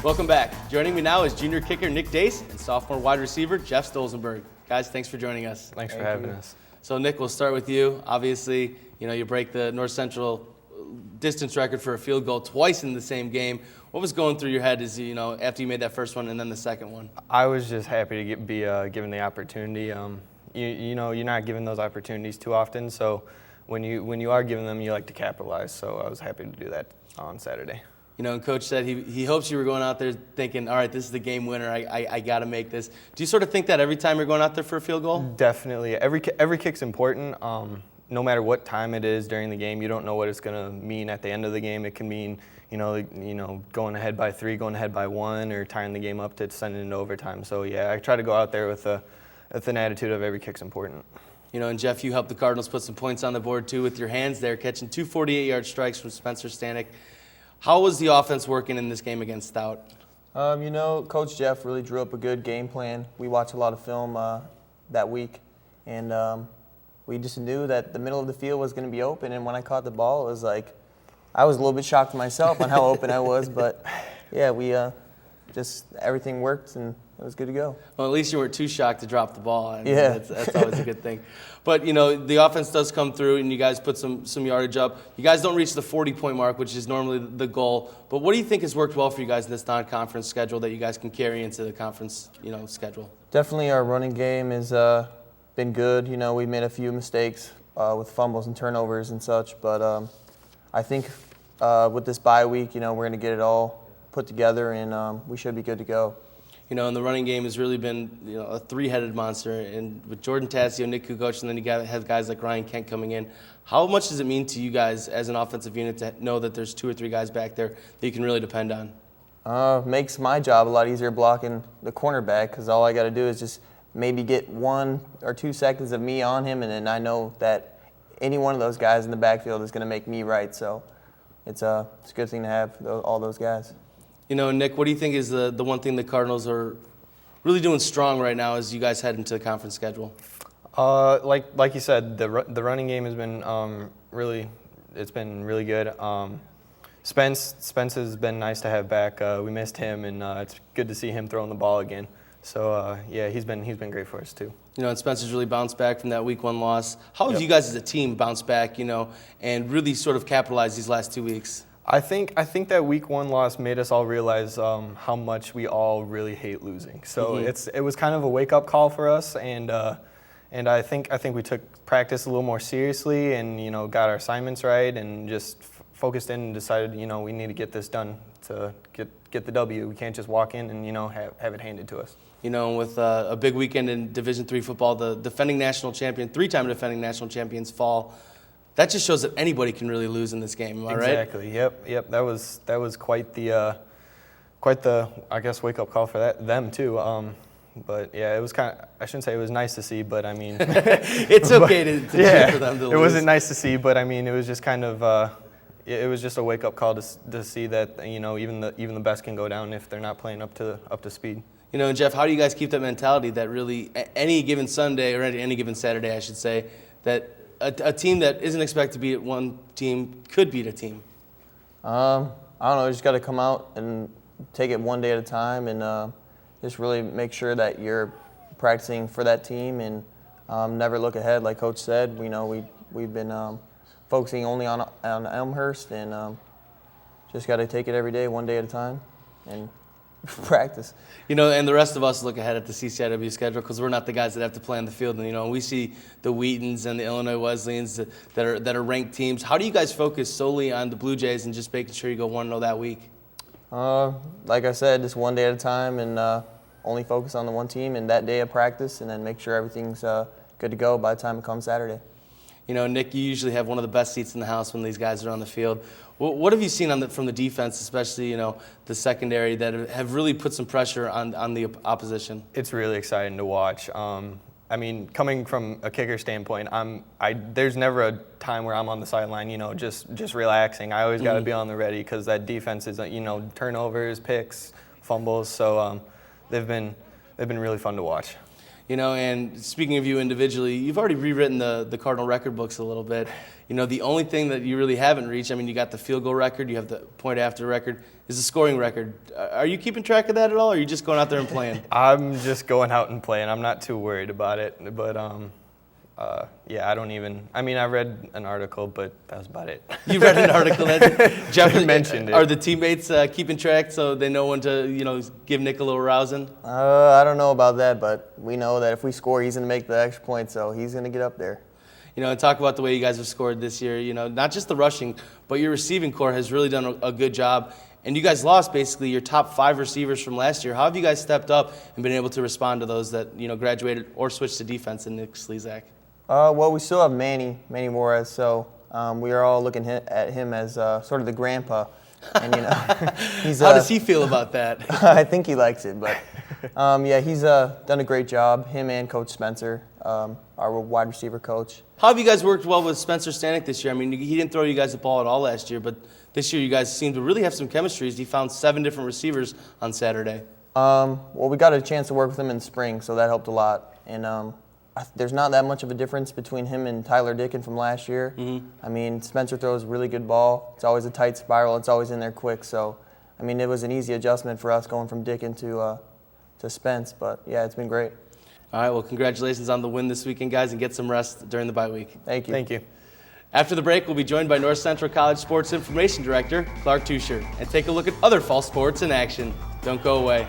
Welcome back. Joining me now is junior kicker Nick Dace and sophomore wide receiver Jeff Stolzenburg. Guys, thanks for joining us. Thanks for having us. So Nick, we'll start with you. Obviously, you break the North Central distance record for a field goal twice in the same game. What was going through your head as after you made that first one and then the second one? I was just happy to be given the opportunity. You're not given those opportunities too often, so when you are given them, you like to capitalize. So I was happy to do that on Saturday. And Coach said he hopes you were going out there thinking, all right, this is the game winner. I got to make this. Do you sort of think that every time you're going out there for a field goal? Definitely. Every kick's important. No matter what time it is during the game, you don't know what it's going to mean at the end of the game. It can mean, going ahead by 3, going ahead by 1, or tying the game up to send it into overtime. So, yeah, I try to go out there with an attitude of every kick's important. And Jeff, you helped the Cardinals put some points on the board, too, with your hands there, catching 2 48-yard strikes from Spencer Stanek. How was the offense working in this game against Stout? Coach Jeff really drew up a good game plan. We watched a lot of film that week, and we just knew that the middle of the field was going to be open. And when I caught the ball, it was like I was a little bit shocked myself on how open I was. But, yeah, we everything worked, and it was good to go. Well, at least you weren't too shocked to drop the ball. Yeah. That's always a good thing. But, the offense does come through, and you guys put some yardage up. You guys don't reach the 40-point mark, which is normally the goal. But what do you think has worked well for you guys in this non-conference schedule that you guys can carry into the conference, schedule? Definitely our running game has been good. We made a few mistakes with fumbles and turnovers and such. But I think with this bye week, we're going to get it all put together, and we should be good to go. And the running game has really been, a three-headed monster. And with Jordan Tassio, Nick Kukoc, and then you have guys like Ryan Kent coming in. How much does it mean to you guys as an offensive unit to know that there's 2 or 3 guys back there that you can really depend on? Makes my job a lot easier blocking the cornerback, because all I got to do is just maybe get 1 or 2 seconds of me on him, and then I know that any one of those guys in the backfield is going to make me right. So it's a good thing to have all those guys. Nick, what do you think is the one thing the Cardinals are really doing strong right now as you guys head into the conference schedule? Like you said, the running game has been really good. Spence has been nice to have back. We missed him, and it's good to see him throwing the ball again. So he's been great for us too. And Spencer's really bounced back from that week 1 loss. How have you guys as a team bounced back, and really sort of capitalized these last 2 weeks? I think that week 1 loss made us all realize how much we all really hate losing. So it was kind of a wake-up call for us, and I think we took practice a little more seriously, and got our assignments right, and just focused in and decided we need to get this done to get the W. We can't just walk in and have it handed to us. With a big weekend in Division III football, the defending national champion, 3-time defending national champions fall. That just shows that anybody can really lose in this game. Am I right? Exactly. Yep. That was quite the I guess wake up call for them too. But yeah, it was I shouldn't say it was nice to see, but I mean it's okay to cheer for them to lose. It wasn't nice to see, but I mean it was just kind of it was just a wake up call to see that even the best can go down if they're not playing up to speed. And Jeff, how do you guys keep that mentality that really any given Sunday or any given Saturday, I should say, that a team that isn't expected to beat one team could beat a team? I don't know. You just got to come out and take it one day at a time, and just really make sure that you're practicing for that team, and never look ahead. Like Coach said, we've been focusing only on Elmhurst, and just got to take it every day, one day at a time, and practice. And the rest of us look ahead at the CCIW schedule because we're not the guys that have to play on the field. And, we see the Wheatons and the Illinois Wesleyans that are ranked teams. How do you guys focus solely on the Blue Jays and just making sure you go 1-0 that week? Like I said, just one day at a time, and only focus on the one team and that day of practice, and then make sure everything's good to go by the time it comes Saturday. Nick, you usually have one of the best seats in the house when these guys are on the field. What have you seen from the defense, especially the secondary, that have really put some pressure on the opposition? It's really exciting to watch. I mean, coming from a kicker standpoint, there's never a time where I'm on the sideline, just relaxing. I always got to be on the ready because that defense is, turnovers, picks, fumbles. So they've been really fun to watch. And speaking of you individually, you've already rewritten the Cardinal record books a little bit. The only thing that you really haven't reached, you got the field goal record, you have the point after record, is the scoring record. Are you keeping track of that at all, or are you just going out there and playing? I'm just going out and playing. I'm not too worried about it. But, yeah, I don't even – I read an article, but that was about it. You read an article that Jeff mentioned it. Are the teammates keeping track so they know when to, give Nick a little rousing? I don't know about that, but we know that if we score, he's going to make the extra point, so he's going to get up there. And talk about the way you guys have scored this year. Not just the rushing, but your receiving core has really done a good job. And you guys lost basically your top 5 receivers from last year. How have you guys stepped up and been able to respond to those that graduated or switched to defense in Nick Slezak? Well, we still have Manny Morez, so we are all looking at him as sort of the grandpa. And he's how does he feel about that? I think he likes it, but yeah, he's done a great job. Him and Coach Spencer, our wide receiver coach. How have you guys worked well with Spencer Stanek this year? He didn't throw you guys the ball at all last year, but this year you guys seem to really have some chemistry. He found 7 different receivers on Saturday. Well, we got a chance to work with him in spring, so that helped a lot. And there's not that much of a difference between him and Tyler Dickin from last year. Mm-hmm. Spencer throws a really good ball. It's always a tight spiral. It's always in there quick. So, it was an easy adjustment for us going from Dickin to Spence. But, yeah, it's been great. All right, well, congratulations on the win this weekend, guys, and get some rest during the bye week. Thank you. Thank you. After the break, we'll be joined by North Central College Sports Information Director Clark Tusher and take a look at other fall sports in action. Don't go away.